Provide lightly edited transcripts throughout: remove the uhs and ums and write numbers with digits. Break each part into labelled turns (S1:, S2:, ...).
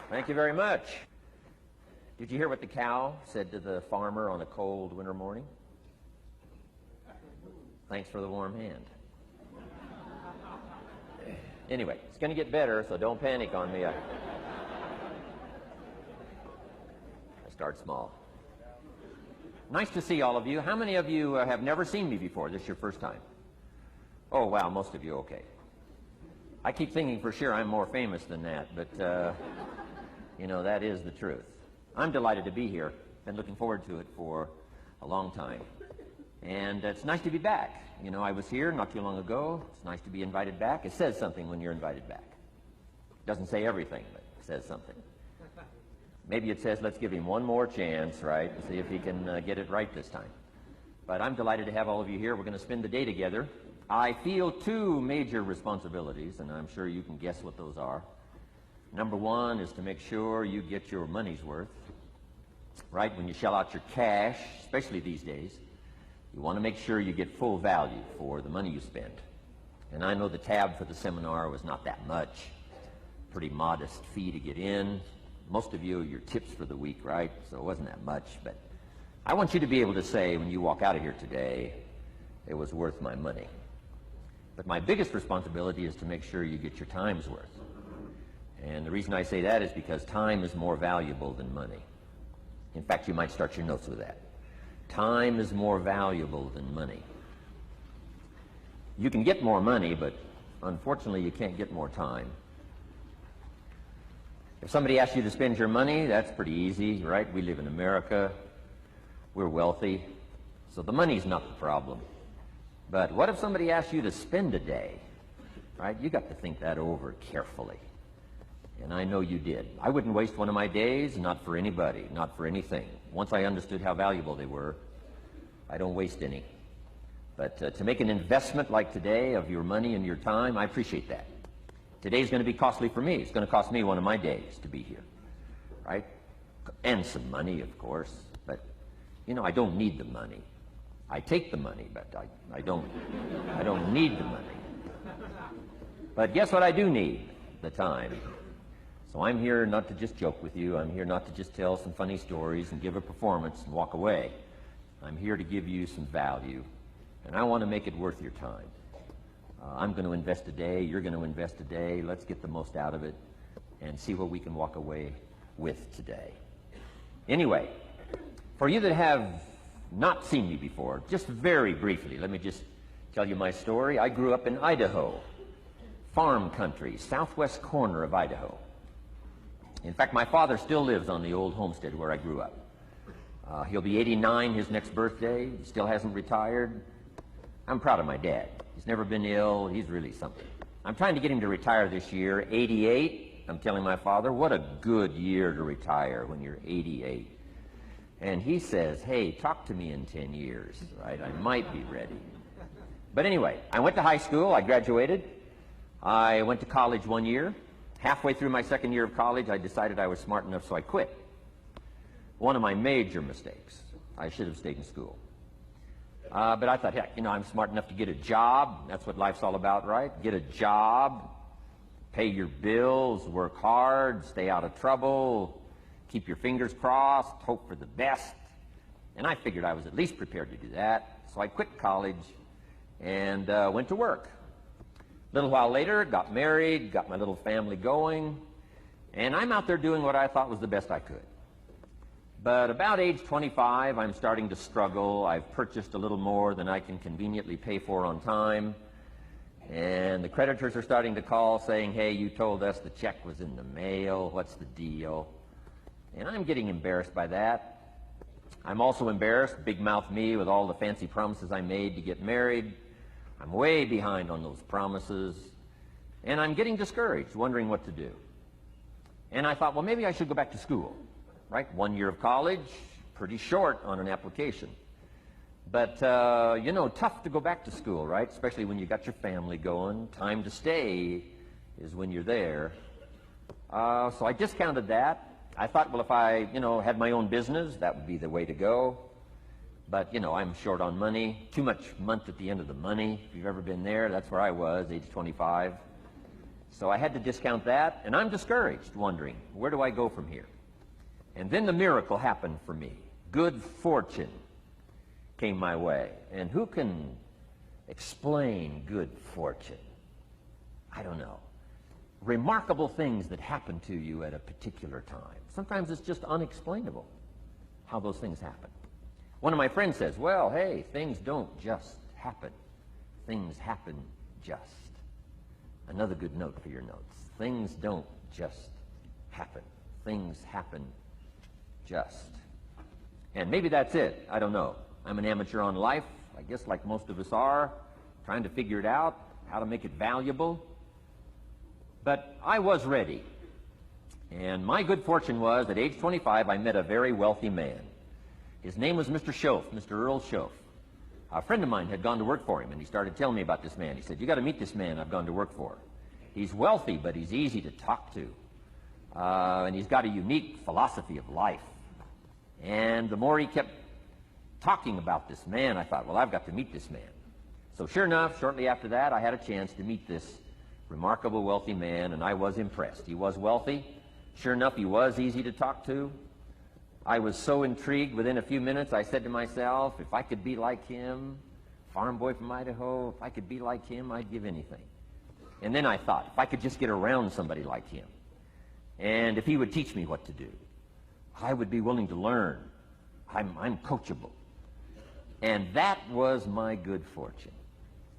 S1: Thank you very much. Did you hear what the cow said to the farmer on a cold winter morning? Thanks for the warm hand. Anyway, it's going to get better, so don't panic on me. I start small. Nice to see all of you. How many of you have never seen me before? This is your first time? Oh, wow, most of you, okay. I keep thinking for sure I'm more famous than that, but, you know, that is the truth. I'm delighted to be here. Been looking forward to it for a long time. And it's nice to be back. You know, I was here not too long ago. It's nice to be invited back. It says something when you're invited back. It doesn't say everything, but it says something. Maybe it says, let's give him one more chance, right, and see if he can get it right this time. But I'm delighted to have all of you here. We're going to spend the day together. I feel two major responsibilities, and I'm sure you can guess what those are. Number one is to make sure you get your money's worth, right? When you shell out your cash, especially these days, you want to make sure you get full value for the money you spend. And I know the tab for the seminar was not that much. Pretty modest fee to get in. Most of you are your tips for the week, right? So it wasn't that much. But I want you to be able to say when you walk out of here today, it was worth my money. But my biggest responsibility is to make sure you get your time's worth. And the reason I say that is because time is more valuable than money. In fact, you might start your notes with that. Time is more valuable than money. You can get more money, but unfortunately you can't get more time. If somebody asks you to spend your money, that's pretty easy, right? We live in America. We're wealthy. So the money's not the problem. But what if somebody asks you to spend a day, right? You got to think that over carefully. And I know you did. I wouldn't waste one of my days, not for anybody, not for anything. Once I understood how valuable they were, I don't waste any. But to make an investment like today of your money and your time, I appreciate that. Today's going to be costly for me. It's going to cost me one of my days to be here, right? And some money, of course. But, you know, I don't need the money. I take the money, but I don't need the money. But guess what I do need? The time. So I'm here not to just joke with you. I'm here not to just tell some funny stories and give a performance and walk away. I'm here to give you some value, and I want to make it worth your time. I'm going to invest a day. You're going to invest a day. Let's get the most out of it and see what we can walk away with today. Anyway, for you that have not seen me before, just very briefly, let me just tell you my story. I grew up in Idaho, farm country, southwest corner of Idaho. In fact, my father still lives on the old homestead where I grew up. He'll be 89 his next birthday. He still hasn't retired. I'm proud of my dad. He's never been ill. He's really something. I'm trying to get him to retire this year. 88. I'm telling my father, what a good year to retire when you're 88. And he says, hey, talk to me in 10 years, right? I might be ready. But anyway, I went to high school. I graduated. I went to college 1 year. Halfway through my second year of college, I decided I was smart enough, so I quit. One of my major mistakes. I should have stayed in school. But I thought, heck, you know, I'm smart enough to get a job. That's what life's all about, right? Get a job, pay your bills, work hard, stay out of trouble, keep your fingers crossed, hope for the best. And I figured I was at least prepared to do that. So I quit college and went to work. A little while later, got married, got my little family going, and I'm out there doing what I thought was the best I could. But about age 25, I'm starting to struggle. I've purchased a little more than I can conveniently pay for on time, and the creditors are starting to call saying, hey, you told us the check was in the mail. What's the deal? And I'm getting embarrassed by that. I'm also embarrassed, big mouth me, with all the fancy promises I made to get married. I'm way behind on those promises, and I'm getting discouraged, wondering what to do. And I thought, well, maybe I should go back to school, right? 1 year of college, pretty short on an application. But, you know, tough to go back to school, right? Especially when you got your family going. Time to stay is when you're there. So I discounted that. I thought, well, if I, you know, had my own business, that would be the way to go. But, you know, I'm short on money, too much month at the end of the money. If you've ever been there, that's where I was, age 25. So I had to discount that, and I'm discouraged, wondering, where do I go from here? And then the miracle happened for me. Good fortune came my way. And who can explain good fortune? I don't know. Remarkable things that happen to you at a particular time. Sometimes it's just unexplainable how those things happen. One of my friends says, well, hey, things don't just happen. Things happen just. Another good note for your notes. Things don't just happen. Things happen just. And maybe that's it. I don't know. I'm an amateur on life, I guess like most of us are, trying to figure it out, how to make it valuable. But I was ready. And my good fortune was, at age 25, I met a very wealthy man. His name was Mr. Schoaf, Mr. Earl Schoaf. A friend of mine had gone to work for him, and he started telling me about this man. He said, you got to meet this man I've gone to work for. He's wealthy, but he's easy to talk to. And he's got a unique philosophy of life. And the more he kept talking about this man, I thought, well, I've got to meet this man. So sure enough, shortly after that, I had a chance to meet this remarkable wealthy man, and I was impressed. He was wealthy. Sure enough, he was easy to talk to. I was so intrigued, within a few minutes, I said to myself, if I could be like him, farm boy from Idaho, if I could be like him, I'd give anything. And then I thought, if I could just get around somebody like him, and if he would teach me what to do, I would be willing to learn. I'm coachable. And that was my good fortune.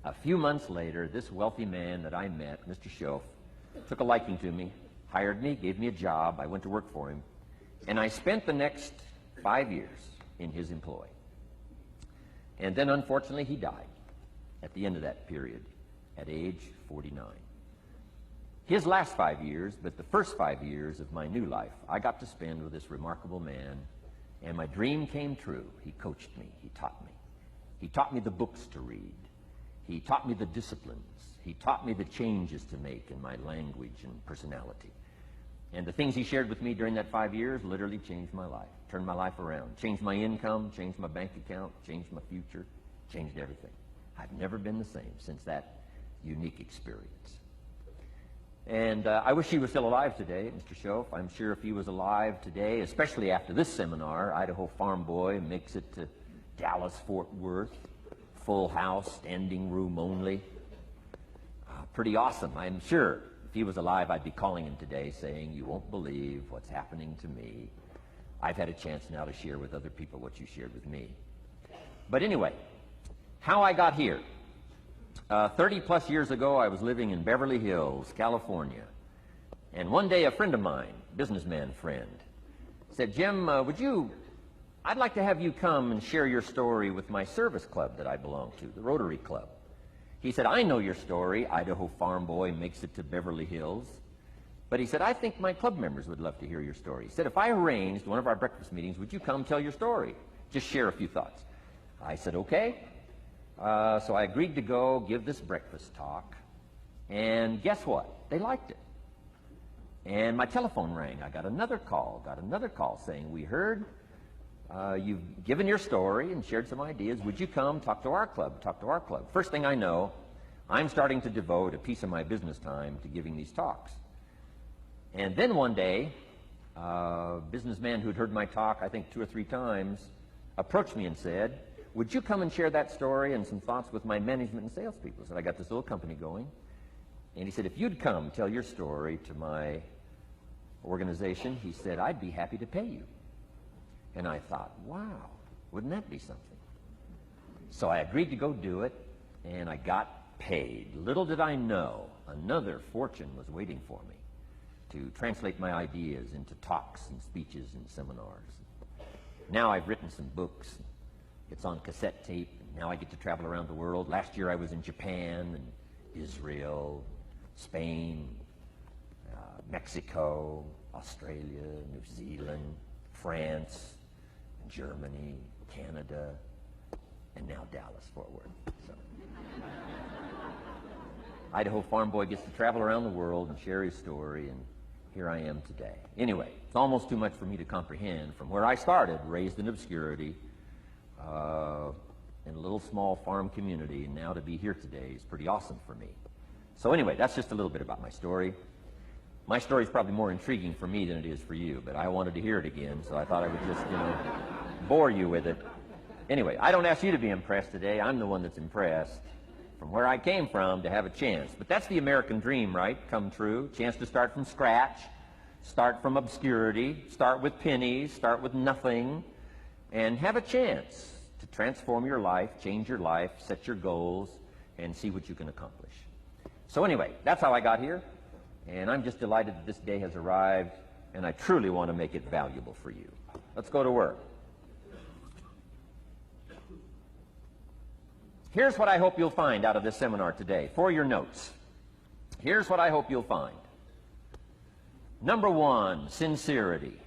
S1: A few months later, this wealthy man that I met, Mr. Schoaf, took a liking to me, hired me, gave me a job. I went to work for him. And I spent the next 5 years in his employ. And then, unfortunately, he died at the end of that period, at age 49. His last 5 years, but the first 5 years of my new life, I got to spend with this remarkable man, and my dream came true. He coached me. He taught me. He taught me the books to read. He taught me the disciplines. He taught me the changes to make in my language and personality. And the things he shared with me during that 5 years literally changed my life, turned my life around, changed my income, changed my bank account, changed my future, changed everything. I've never been the same since that unique experience. And I wish he was still alive today, Mr. Schoaf. I'm sure if he was alive today, especially after this seminar, Idaho farm boy makes it to Dallas-Fort Worth, full house, standing room only. Pretty awesome, I'm sure. If he was alive, I'd be calling him today saying, you won't believe what's happening to me. I've had a chance now to share with other people what you shared with me. But anyway, how I got here. 30 plus years ago, I was living in Beverly Hills, California. And one day, a friend of mine, businessman friend, said, Jim, I'd like to have you come and share your story with my service club that I belong to, the Rotary Club. He said, I know your story, Idaho farm boy makes it to Beverly Hills. But he said, I think my club members would love to hear your story. He said, if I arranged one of our breakfast meetings, would you come tell your story? Just share a few thoughts. I said, okay. So I agreed to go give this breakfast talk. And guess what? They liked it. And my telephone rang. I got another call saying, we heard you've given your story and shared some ideas. Would you come talk to our club? First thing I know, I'm starting to devote a piece of my business time to giving these talks. And then one day, a businessman who'd heard my talk, I think 2 or 3 times, approached me and said, would you come and share that story and some thoughts with my management and salespeople? I said, I got this little company going. And he said, if you'd come tell your story to my organization, he said, I'd be happy to pay you. And I thought, wow, wouldn't that be something? So I agreed to go do it, and I got paid. Little did I know, another fortune was waiting for me to translate my ideas into talks and speeches and seminars. Now I've written some books. It's on cassette tape. Now I get to travel around the world. Last year I was in Japan and Israel, Spain, Mexico, Australia, New Zealand, France, Germany, Canada, and now Dallas-Fort Worth. So. Idaho farm boy gets to travel around the world and share his story, and here I am today. Anyway, it's almost too much for me to comprehend. From where I started, raised in obscurity, in a little small farm community, and now to be here today is pretty awesome for me. So anyway, that's just a little bit about my story. My story is probably more intriguing for me than it is for you, but I wanted to hear it again, so I thought I would just, bore you with it. Anyway, I don't ask you to be impressed today. I'm the one that's impressed from where I came from to have a chance. But that's the American dream, right? Come true. Chance to start from scratch, start from obscurity, start with pennies, start with nothing, and have a chance to transform your life, change your life, set your goals, and see what you can accomplish. So anyway, that's how I got here, and I'm just delighted that this day has arrived, and I truly want to make it valuable for you. Let's go to work. Here's what I hope you'll find out of this seminar today, for your notes. Here's what I hope you'll find. Number one, sincerity.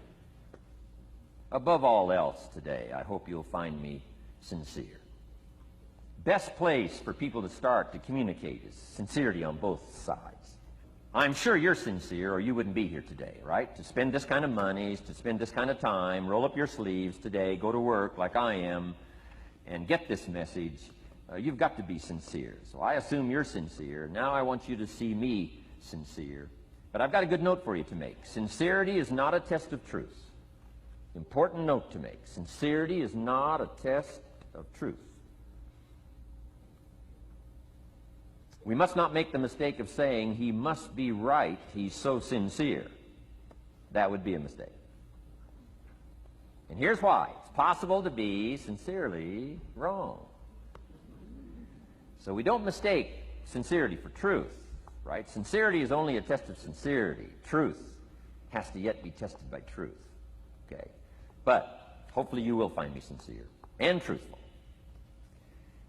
S1: Above all else today, I hope you'll find me sincere. Best place for people to start to communicate is sincerity on both sides. I'm sure you're sincere or you wouldn't be here today, right? To spend this kind of money, to spend this kind of time, roll up your sleeves today, go to work like I am, and get this message. You've got to be sincere. So I assume you're sincere. Now I want you to see me sincere. But I've got a good note for you to make. Sincerity is not a test of truth. Important note to make. Sincerity is not a test of truth. We must not make the mistake of saying he must be right, he's so sincere. That would be a mistake. And here's why. It's possible to be sincerely wrong. So we don't mistake sincerity for truth, right? Sincerity is only a test of sincerity. Truth has to yet be tested by truth, okay? But hopefully you will find me sincere and truthful.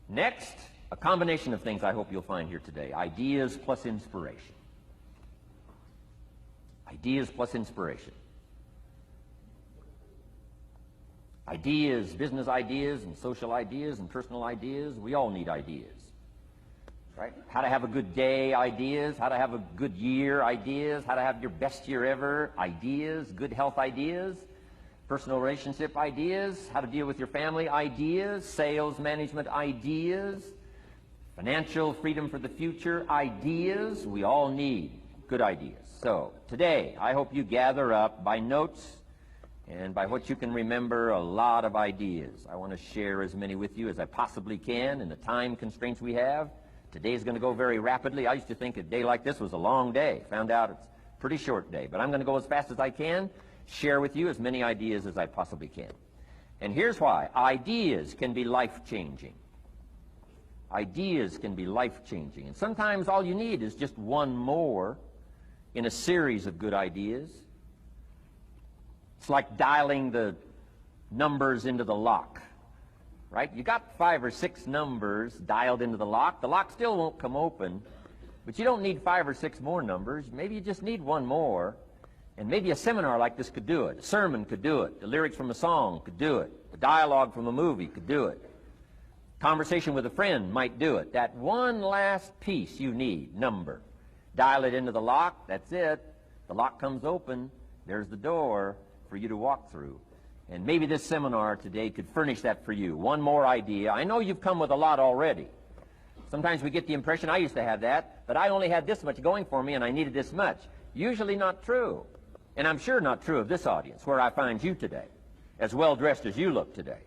S1: Next, a combination of things I hope you'll find here today. Ideas plus inspiration. Ideas plus inspiration. Ideas, business ideas and social ideas and personal ideas, we all need ideas. Right? How to have a good day ideas, how to have a good year ideas, how to have your best year ever ideas, good health ideas, personal relationship ideas, how to deal with your family ideas, sales management ideas, financial freedom for the future ideas. We all need good ideas. So today I hope you gather up by notes and by what you can remember a lot of ideas. I want to share as many with you as I possibly can in the time constraints we have. Today's going to go very rapidly. I used to think a day like this was a long day. Found out it's a pretty short day. But I'm going to go as fast as I can, share with you as many ideas as I possibly can. And here's why. Ideas can be life-changing. Ideas can be life-changing. And sometimes all you need is just one more in a series of good ideas. It's like dialing the numbers into the lock. Right? You got 5 or 6 numbers dialed into the lock. The lock still won't come open, but you don't need 5 or 6 more numbers. Maybe you just need one more, and maybe a seminar like this could do it. A sermon could do it. The lyrics from a song could do it. The dialogue from a movie could do it. Conversation with a friend might do it. That one last piece you need, number. Dial it into the lock. That's it. The lock comes open. There's the door for you to walk through. And maybe this seminar today could furnish that for you. One more idea. I know you've come with a lot already. Sometimes we get the impression, I used to have that, but I only had this much going for me and I needed this much. Usually not true. And I'm sure not true of this audience, where I find you today, as well-dressed as you look today.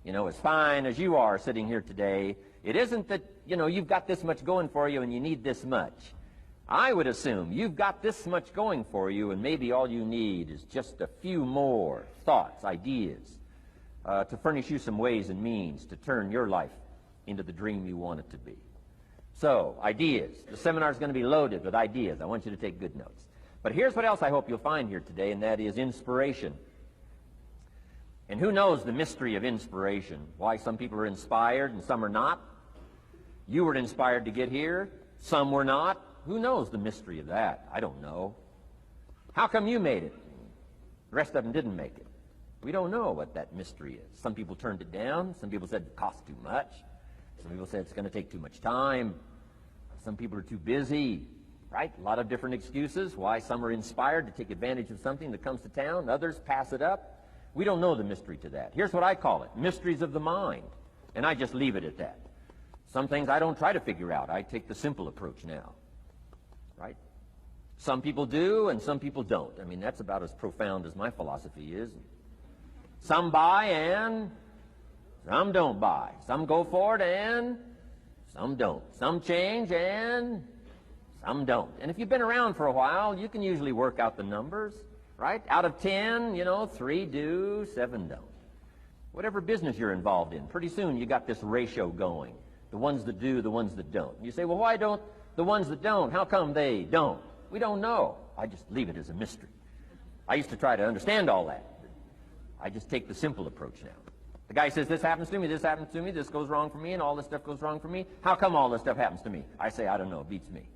S1: You know, as fine as you are sitting here today. It isn't that, you've got this much going for you and you need this much. I would assume you've got this much going for you, and maybe all you need is just a few more thoughts, ideas, to furnish you some ways and means to turn your life into the dream you want it to be. So, ideas. The seminar is going to be loaded with ideas. I want you to take good notes. But here's what else I hope you'll find here today, and that is inspiration. And who knows the mystery of inspiration? Why some people are inspired and some are not? You were inspired to get here. Some were not. Who knows the mystery of that? I don't know. How come you made it? The rest of them didn't make it. We don't know what that mystery is. Some people turned it down. Some people said it cost too much. Some people said it's going to take too much time. Some people are too busy, right? A lot of different excuses why some are inspired to take advantage of something that comes to town. Others pass it up. We don't know the mystery to that. Here's what I call it, mysteries of the mind. And I just leave it at that. Some things I don't try to figure out. I take the simple approach now. right? Some people do and some people don't. I mean, that's about as profound as my philosophy is. Some buy and some don't buy. Some go for it and some don't. Some change and some don't. And if you've been around for a while, you can usually work out the numbers, right? Out of 10, 3 do, 7 don't. Whatever business you're involved in, pretty soon you got this ratio going. The ones that do, the ones that don't. You say, well, why don't the ones that don't, how come they don't? We don't know. I just leave it as a mystery. I used to try to understand all that. I just take the simple approach now. The guy says, this happens to me, this happens to me, this goes wrong for me, and all this stuff goes wrong for me. How come all this stuff happens to me? I say, I don't know, it beats me.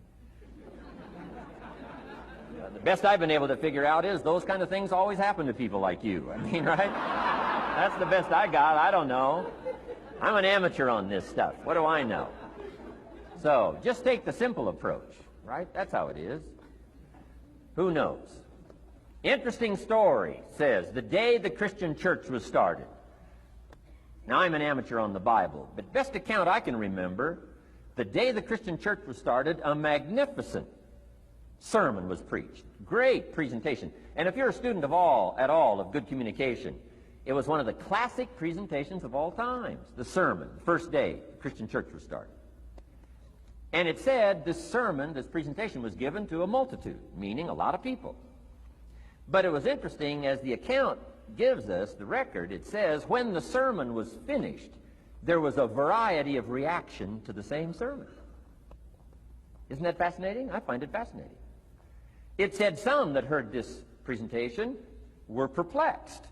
S1: The best I've been able to figure out is those kind of things always happen to people like you. I mean, right? That's the best I got. I don't know. I'm an amateur on this stuff. What do I know? So just take the simple approach, right? That's how it is. Who knows? Interesting story says the day the Christian church was started. Now, I'm an amateur on the Bible, but best account I can remember, the day the Christian church was started, a magnificent sermon was preached. Great presentation. And if you're a student at all of good communication, it was one of the classic presentations of all times. The sermon, the first day the Christian church was started. And it said this sermon, this presentation was given to a multitude, meaning a lot of people. But it was interesting, as the account gives us, the record, it says, when the sermon was finished, there was a variety of reaction to the same sermon. Isn't that fascinating? I find it fascinating. It said some that heard this presentation were perplexed.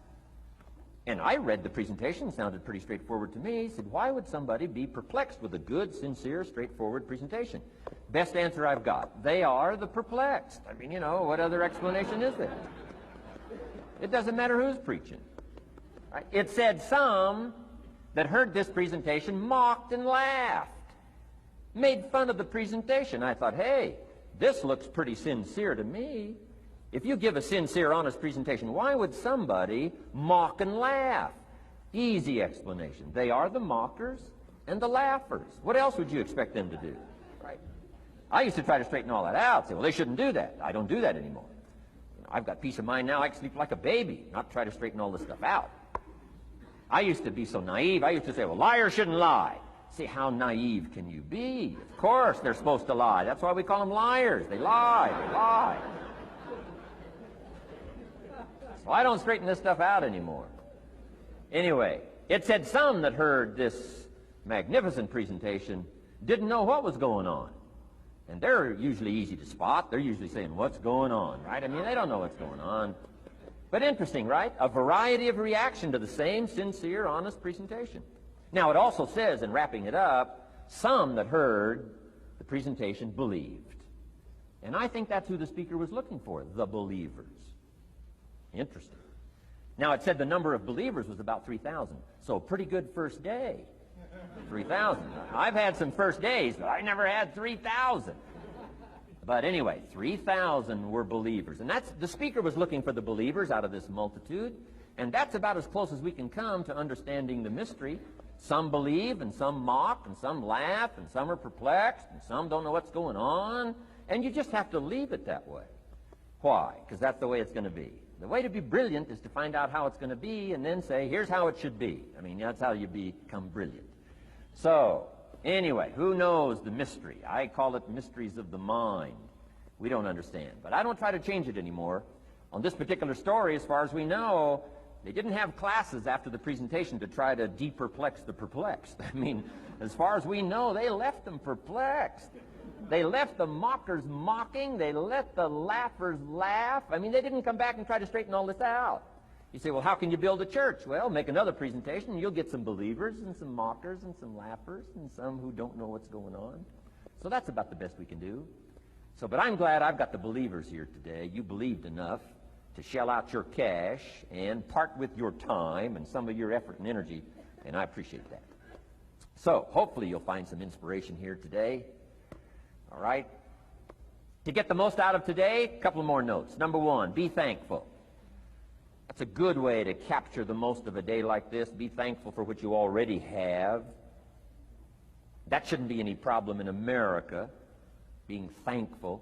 S1: And I read the presentation, sounded pretty straightforward to me. Said, why would somebody be perplexed with a good, sincere, straightforward presentation? Best answer I've got. They are the perplexed. I mean, what other explanation is there? It doesn't matter who's preaching. Right? It said some that heard this presentation mocked and laughed, made fun of the presentation. I thought, hey, this looks pretty sincere to me. If you give a sincere, honest presentation, why would somebody mock and laugh? Easy explanation. They are the mockers and the laughers. What else would you expect them to do? Right? I used to try to straighten all that out. Say, well, they shouldn't do that. I don't do that anymore. I've got peace of mind now. I can sleep like a baby, not try to straighten all this stuff out. I used to be so naive. I used to say, well, liars shouldn't lie. See, how naive can you be? Of course they're supposed to lie. That's why we call them liars. They lie. They lie. So I don't straighten this stuff out anymore. Anyway, it said some that heard this magnificent presentation didn't know what was going on. And they're usually easy to spot. They're usually saying, what's going on, right? I mean, they don't know what's going on. But interesting, right? A variety of reaction to the same sincere, honest presentation. Now, it also says, in wrapping it up, some that heard the presentation believed. And I think that's who the speaker was looking for, the believers. Interesting. Now, it said the number of believers was about 3,000. So a pretty good first day. 3,000. I've had some first days, but I never had 3,000. But anyway, 3,000 were believers. And that's, the speaker was looking for the believers out of this multitude. And that's about as close as we can come to understanding the mystery. Some believe, and some mock, and some laugh, and some are perplexed, and some don't know what's going on. And you just have to leave it that way. Why? Because that's the way it's going to be. The way to be brilliant is to find out how it's going to be and then say, here's how it should be. I mean, that's how you become brilliant. So, anyway, who knows the mystery? I call it mysteries of the mind. We don't understand. But I don't try to change it anymore. On this particular story, as far as we know, they didn't have classes after the presentation to try to de-perplex the perplexed. I mean, as far as we know, they left them perplexed. They left the mockers mocking. They let the laughers laugh. I mean, they didn't come back and try to straighten all this out. You say, well, how can you build a church? Well, make another presentation, and you'll get some believers and some mockers and some laughers and some who don't know what's going on. So that's about the best we can do. So, but I'm glad I've got the believers here today. You believed enough to shell out your cash and part with your time and some of your effort and energy, and I appreciate that. So, hopefully you'll find some inspiration here today. All right? To get the most out of today, a couple more notes. Number one, be thankful. That's a good way to capture the most of a day like this. Be thankful for what you already have. That shouldn't be any problem in America, being thankful.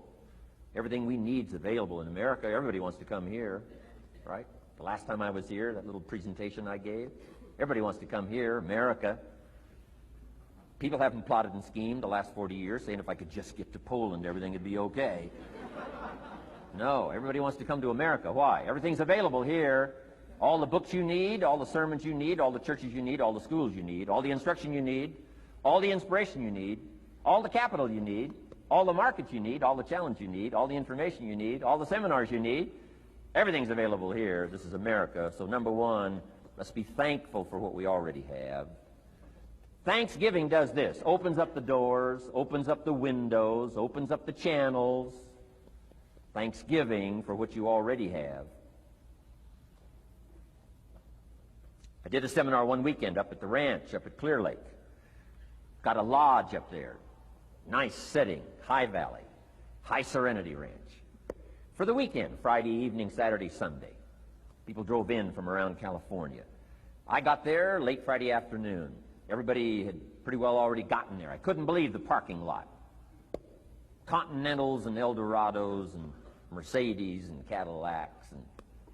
S1: Everything we need is available in America. Everybody wants to come here, right? The last time I was here, that little presentation I gave, everybody wants to come here, America. People haven't plotted and schemed the last 40 years saying if I could just get to Poland, everything would be okay. No, everybody wants to come to America. Why? Everything's available here. All the books you need, all the sermons you need, all the churches you need, all the schools you need, all the instruction you need, all the inspiration you need, all the capital you need, all the markets you need, all the challenge you need, all the information you need, all the seminars you need. Everything's available here. This is America. So number one, let's be thankful for what we already have. Thanksgiving does this. Opens up the doors, opens up the windows, opens up the channels. Thanksgiving for what you already have. I did a seminar one weekend up at the ranch, up at Clear Lake. Got a lodge up there. Nice setting, high valley, high serenity ranch. For the weekend, Friday evening, Saturday, Sunday. People drove in from around California. I got there late Friday afternoon. Everybody had pretty well already gotten there. I couldn't believe the parking lot. Continentals and Eldorados and Mercedes and Cadillacs and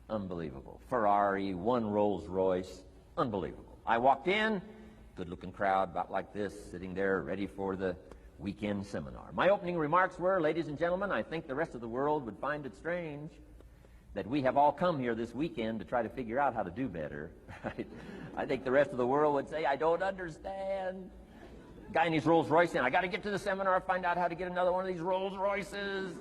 S1: unbelievable. Ferrari, one Rolls Royce, unbelievable. I walked in, good-looking crowd about like this, sitting there ready for the weekend seminar. My opening remarks were, ladies and gentlemen, I think the rest of the world would find it strange that we have all come here this weekend to try to figure out how to do better. Right? I think the rest of the world would say, I don't understand. Guy in his Rolls Royce saying, I got to get to the seminar, find out how to get another one of these Rolls Royces.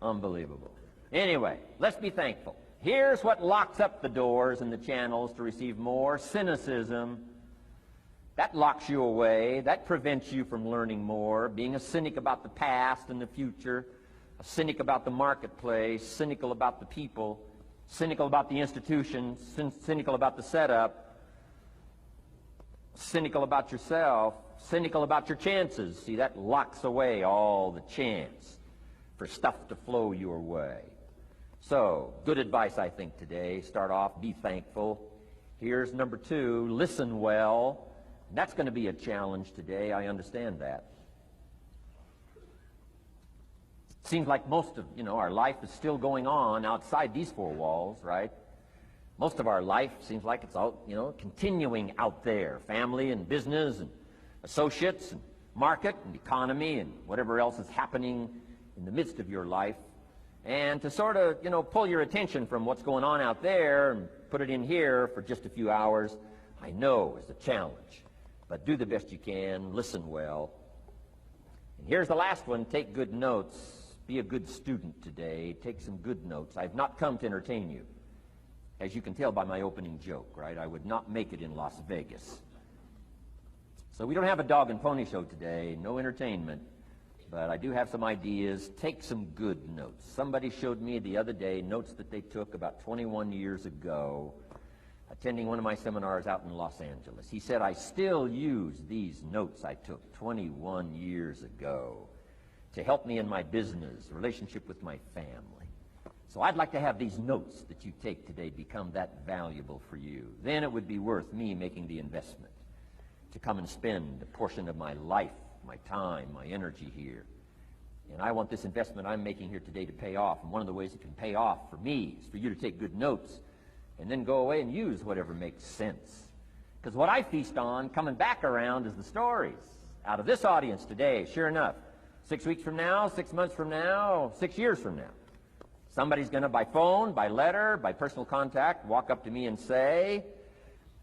S1: Unbelievable. Anyway, let's be thankful. Here's what locks up the doors and the channels to receive more: cynicism. That locks you away. That prevents you from learning more. Being a cynic about the past and the future, a cynic about the marketplace, cynical about the people, cynical about the institutions, cynical about the setup, cynical about yourself, cynical about your chances. See, that locks away all the chance for stuff to flow your way. So, good advice, I think, today. Start off, be thankful. Here's number two, listen well. That's going to be a challenge today. I understand that. Seems like most of, our life is still going on outside these four walls, right? Most of our life seems like it's out, continuing out there. Family and business and associates and market and economy and whatever else is happening in the midst of your life. And to sort of, pull your attention from what's going on out there and put it in here for just a few hours, I know is a challenge. But do the best you can, listen well. And here's the last one, take good notes. Be a good student today. Take some good notes. I've not come to entertain you. As you can tell by my opening joke, right? I would not make it in Las Vegas. So we don't have a dog and pony show today, no entertainment. But I do have some ideas. Take some good notes. Somebody showed me the other day notes that they took about 21 years ago, attending one of my seminars out in Los Angeles. He said, I still use these notes I took 21 years ago to help me in my business, relationship with my family. So I'd like to have these notes that you take today become that valuable for you. Then it would be worth me making the investment to come and spend a portion of my life, my time, my energy here. And I want this investment I'm making here today to pay off. And one of the ways it can pay off for me is for you to take good notes and then go away and use whatever makes sense. Because what I feast on coming back around is the stories out of this audience today. Sure enough, 6 weeks from now, 6 months from now, 6 years from now, somebody's going to, by phone, by letter, by personal contact, walk up to me and say,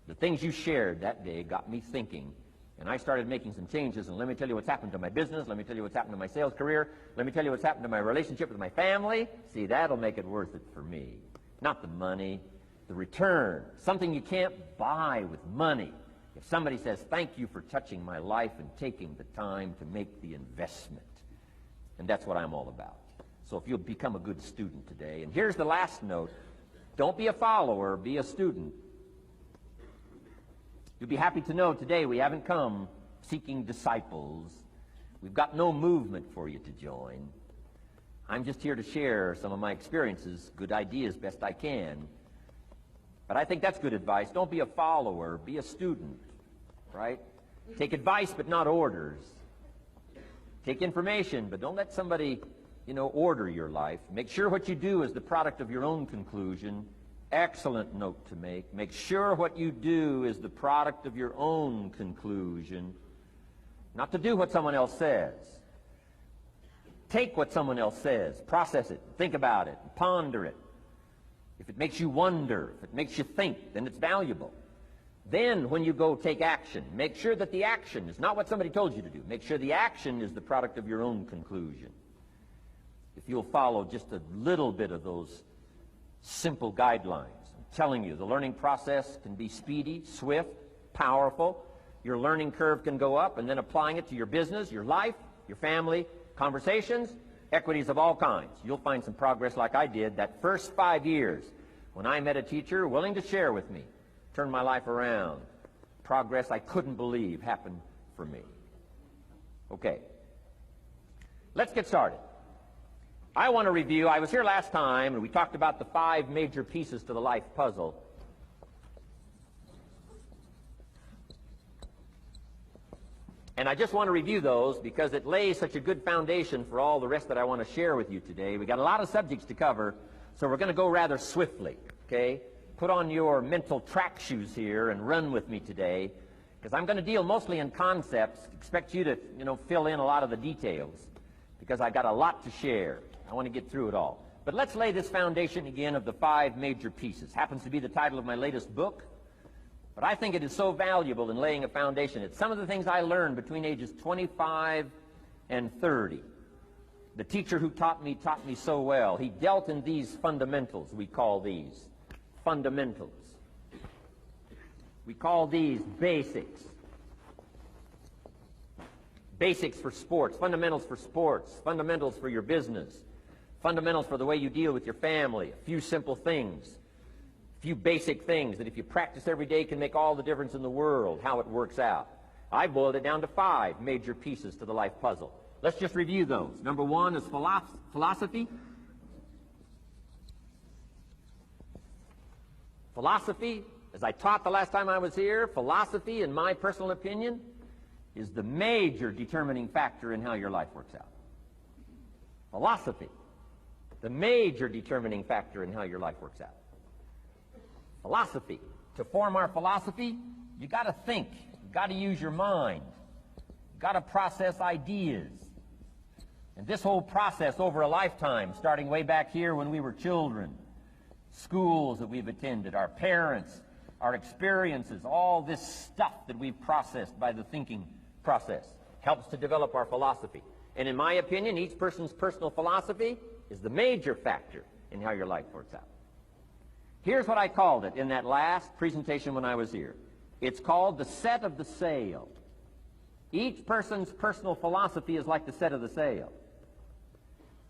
S1: the things you shared that day got me thinking. And I started making some changes, and let me tell you what's happened to my business, let me tell you what's happened to my sales career, let me tell you what's happened to my relationship with my family. See, that'll make it worth it for me. Not the money, the return, something you can't buy with money. If somebody says, thank you for touching my life and taking the time to make the investment. And that's what I'm all about. So if you'll become a good student today. And here's the last note. Don't be a follower, be a student. You'll be happy to know today we haven't come seeking disciples. We've got no movement for you to join. I'm just here to share some of my experiences, good ideas best I can. But I think that's good advice. Don't be a follower, be a student, right? Take advice but not orders. Take information, but don't let somebody, order your life. Make sure what you do is the product of your own conclusion. Excellent note to make. Make sure what you do is the product of your own conclusion. Not to do what someone else says. Take what someone else says, process it, think about it, ponder it. If it makes you wonder, if it makes you think, then it's valuable. Then, when you go take action, make sure that the action is not what somebody told you to do. Make sure the action is the product of your own conclusion. If you'll follow just a little bit of those simple guidelines, I'm telling you, the learning process can be speedy, swift, powerful. Your learning curve can go up, and then applying it to your business, your life, your family, conversations, equities of all kinds. You'll find some progress like I did that first 5 years when I met a teacher willing to share with me, turn my life around. Progress I couldn't believe happened for me. Okay, let's get started. I want to review, I was here last time and we talked about the 5 major pieces to the life puzzle. And I just want to review those because it lays such a good foundation for all the rest that I want to share with you today. We got a lot of subjects to cover, so we're going to go rather swiftly, okay? Put on your mental track shoes here and run with me today, because I'm going to deal mostly in concepts. Expect you to, fill in a lot of the details, because I've got a lot to share. I want to get through it all. But let's lay this foundation again of the 5 major pieces. Happens to be the title of my latest book. But I think it is so valuable in laying a foundation. It's some of the things I learned between ages 25 and 30. The teacher who taught me so well. He dealt in these fundamentals, we call these. Fundamentals. We call these basics. Basics for sports, fundamentals for sports, fundamentals for your business, fundamentals for the way you deal with your family, a few simple things. Few basic things that if you practice every day can make all the difference in the world, how it works out. I boiled it down to 5 major pieces to the life puzzle. Let's just review those. Number 1 is philosophy. Philosophy, as I taught the last time I was here, philosophy, in my personal opinion, is the major determining factor in how your life works out. Philosophy, the major determining factor in how your life works out. Philosophy. To form our philosophy, you got to think. You got to use your mind. You got to process ideas. And this whole process over a lifetime, starting way back here when we were children, schools that we've attended, our parents, our experiences, all this stuff that we've processed by the thinking process helps to develop our philosophy. And in my opinion, each person's personal philosophy is the major factor in how your life works out. Here's what I called it in that last presentation when I was here. It's called the set of the sail. Each person's personal philosophy is like the set of the sail.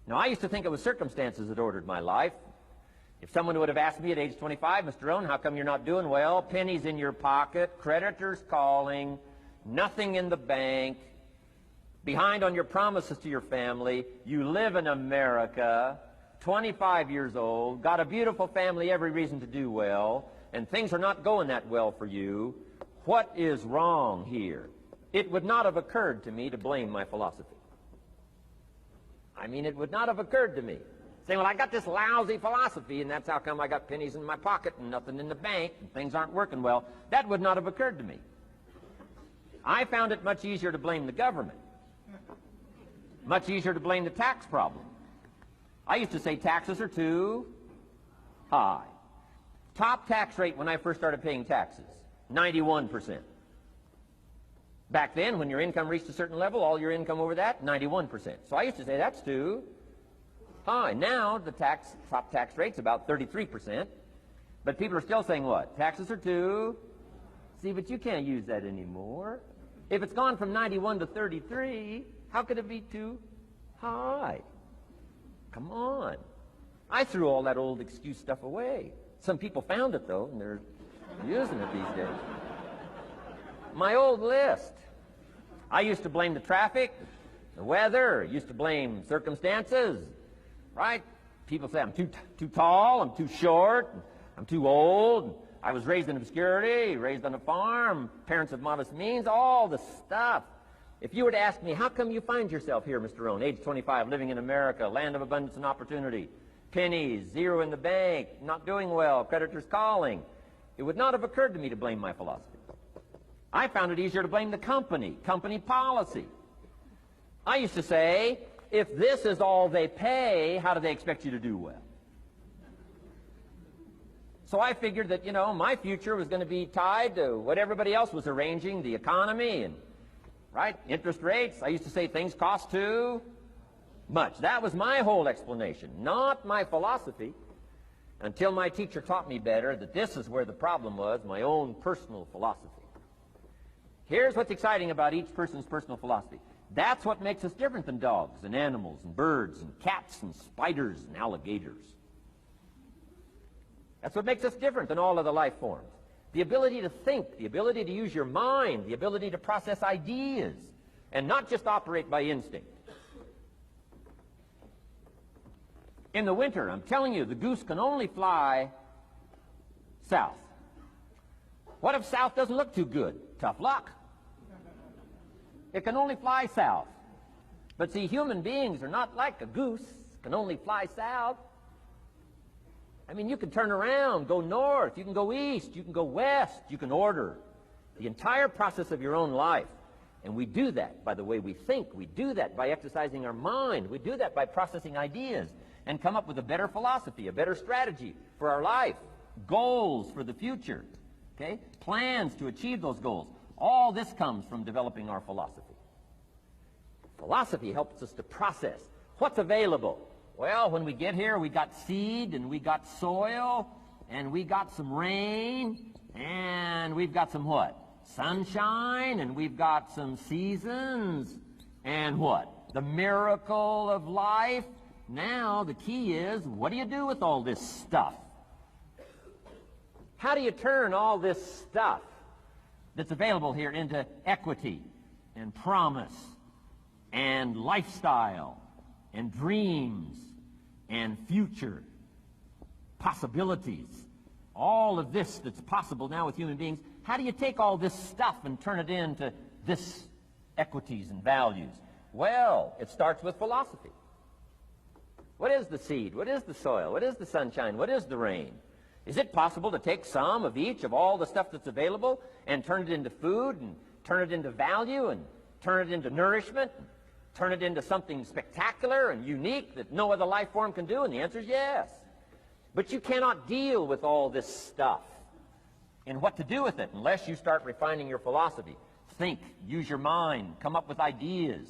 S1: Now, I used to think it was circumstances that ordered my life. If someone would have asked me at age 25, Mr. ROHN, how come you're not doing well? Pennies in your pocket, creditors calling, nothing in the bank, behind on your promises to your family, you live in America, 25 years old, got a beautiful family, every reason to do well, and things are not going that well for you. What is wrong here? It would not have occurred to me to blame my philosophy. I mean, it would not have occurred to me. Saying, well, I got this lousy philosophy, and that's how come I got pennies in my pocket and nothing in the bank, and things aren't working well. That would not have occurred to me. I found it much easier to blame the government. Much easier to blame the tax problem. I used to say taxes are too high. Top tax rate when I first started paying taxes, 91%. Back then, when your income reached a certain level, all your income over that, 91%. So I used to say that's too high. Now the top tax rate's about 33%. But people are still saying what? Taxes are too. See, but you can't use that anymore. If it's gone from 91 to 33, how could it be too high? Come on. I threw all that old excuse stuff away. Some people found it, though, and they're using it these days. My old list. I used to blame the traffic, the weather, used to blame circumstances, right? People say I'm too tall, I'm too short, I'm too old, I was raised in obscurity, raised on a farm, parents of modest means, all the stuff If you were to ask me, how come you find yourself here, Mr. Rohn, age 25, living in America, land of abundance and opportunity, pennies, zero in the bank, not doing well, creditors calling, it would not have occurred to me to blame my philosophy. I found it easier to blame the company policy. I used to say, if this is all they pay, how do they expect you to do well? So I figured that, you know, my future was going to be tied to what everybody else was arranging, the economy and, right, interest rates. I used to say things cost too much. That was my whole explanation, not my philosophy, until my teacher taught me better that this is where the problem was, my own personal philosophy. Here's what's exciting about each person's personal philosophy. That's what makes us different than dogs and animals and birds and cats and spiders and alligators. That's what makes us different than all other life forms. The ability to think, the ability to use your mind, the ability to process ideas, and not just operate by instinct. In the winter, I'm telling you, the goose can only fly south. What if south doesn't look too good? Tough luck. It can only fly south. But see, human beings are not like a goose, can only fly south. I mean, you can turn around, go north, you can go east, you can go west, you can order the entire process of your own life. And we do that by the way we think. We do that by exercising our mind. We do that by processing ideas and come up with a better philosophy, a better strategy for our life, goals for the future, okay? Plans to achieve those goals. All this comes from developing our philosophy. Philosophy helps us to process what's available. Well, when we get here, we got seed, and we got soil, and we got some rain, and we've got some what? Sunshine, and we've got some seasons, and what? The miracle of life. Now, the key is, what do you do with all this stuff? How do you turn all this stuff that's available here into equity and promise and lifestyle and dreams and future possibilities? All of this that's possible now with human beings, how do you take all this stuff and turn it into this equities and values? Well, it starts with philosophy. What is the seed? What is the soil? What is the sunshine? What is the rain? Is it possible to take some of each of all the stuff that's available and turn it into food and turn it into value and turn it into nourishment, and turn it into something spectacular and unique that no other life form can do? And the answer is yes. But you cannot deal with all this stuff and what to do with it unless you start refining your philosophy. Think, use your mind, come up with ideas,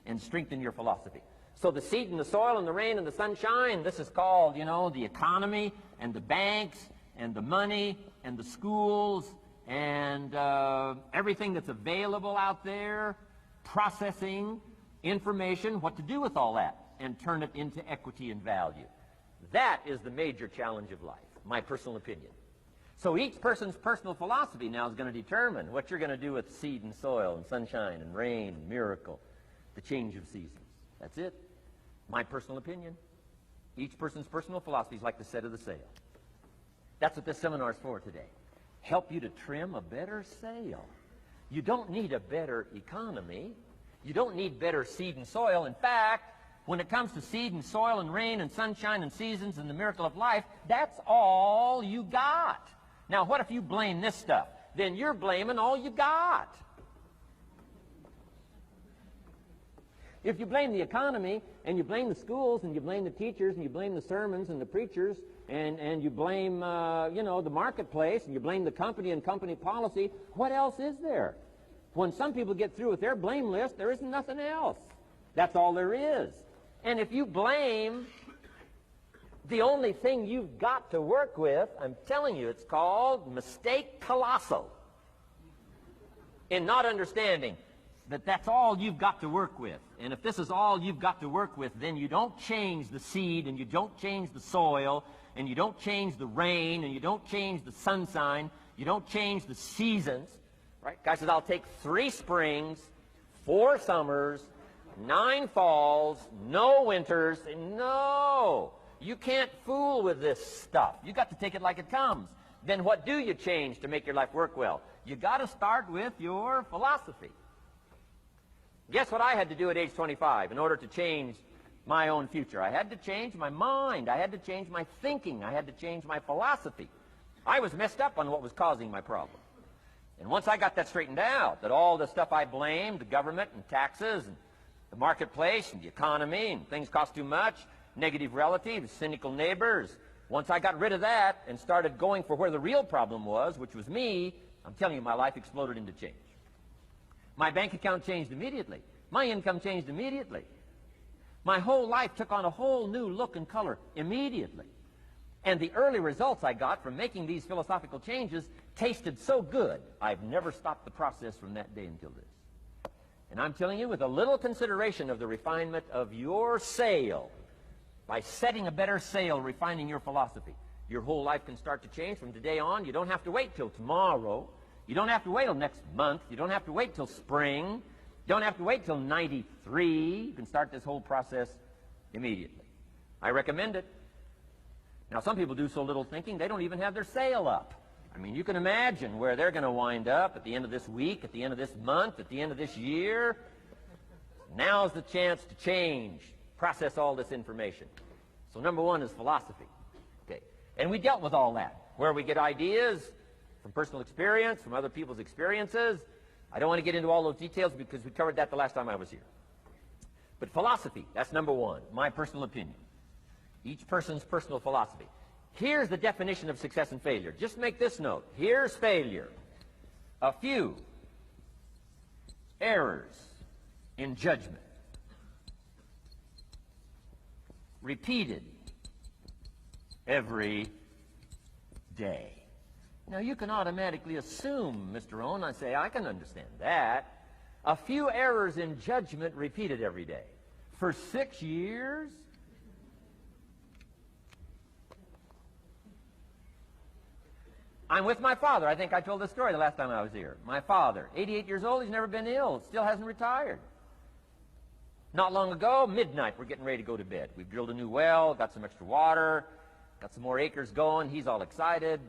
S1: and strengthen your philosophy. So the seed and the soil and the rain and the sunshine, this is called, you know, the economy and the banks and the money and the schools and everything that's available out there, processing information, what to do with all that, and turn it into equity and value. That is the major challenge of life, my personal opinion. So each person's personal philosophy now is going to determine what you're going to do with seed and soil and sunshine and rain and miracle, the change of seasons. That's it. My personal opinion. Each person's personal philosophy is like the set of the sail. That's what this seminar is for today. Help you to trim a better sail. You don't need a better economy. You don't need better seed and soil. In fact, when it comes to seed and soil and rain and sunshine and seasons and the miracle of life, that's all you got. Now, what if you blame this stuff? Then you're blaming all you got. If you blame the economy, and you blame the schools, and you blame the teachers, and you blame the sermons and the preachers, and you blame, you know, the marketplace, and you blame the company and company policy, what else is there? When some people get through with their blame list, there isn't nothing else. That's all there is. And if you blame the only thing you've got to work with, I'm telling you, it's called mistake colossal in not understanding that that's all you've got to work with. And if this is all you've got to work with, then you don't change the seed, and you don't change the soil, and you don't change the rain, and you don't change the sunshine, you don't change the seasons. Right? Guy says, I'll take 3 springs, 4 summers, 9 falls, no winters. No, you can't fool with this stuff. You got to take it like it comes. Then what do you change to make your life work well? You got to start with your philosophy. Guess what I had to do at age 25 in order to change my own future? I had to change my mind. I had to change my thinking. I had to change my philosophy. I was messed up on what was causing my problem. And once I got that straightened out, that all the stuff I blamed, the government and taxes and the marketplace and the economy and things cost too much, negative relatives, cynical neighbors, once I got rid of that and started going for where the real problem was, which was me, I'm telling you, my life exploded into change. My bank account changed immediately. My income changed immediately. My whole life took on a whole new look and color immediately. And the early results I got from making these philosophical changes tasted so good, I've never stopped the process from that day until this. And I'm telling you, with a little consideration of the refinement of your sail, by setting a better sail, refining your philosophy, your whole life can start to change from today on. You don't have to wait till tomorrow. You don't have to wait till next month. You don't have to wait till spring. You don't have to wait till 93. You can start this whole process immediately. I recommend it. Now, some people do so little thinking, they don't even have their sail up. I mean, you can imagine where they're going to wind up at the end of this week, at the end of this month, at the end of this year. Now's the chance to change, process all this information. So number one is philosophy. Okay. And we dealt with all that, where we get ideas from personal experience, from other people's experiences. I don't want to get into all those details because we covered that the last time I was here. But philosophy, that's number one, my personal opinion. Each person's personal philosophy. Here's the definition of success and failure. Just make this note. Here's failure. A few errors in judgment, repeated every day. Now, you can automatically assume, Mr. Rohn, I say, I can understand that. A few errors in judgment repeated every day. For 6 years? I'm with my father. I think I told this story the last time I was here. My father, 88 years old, he's never been ill, still hasn't retired. Not long ago, midnight, we're getting ready to go to bed. We've drilled a new well, got some extra water, got some more acres going. He's all excited.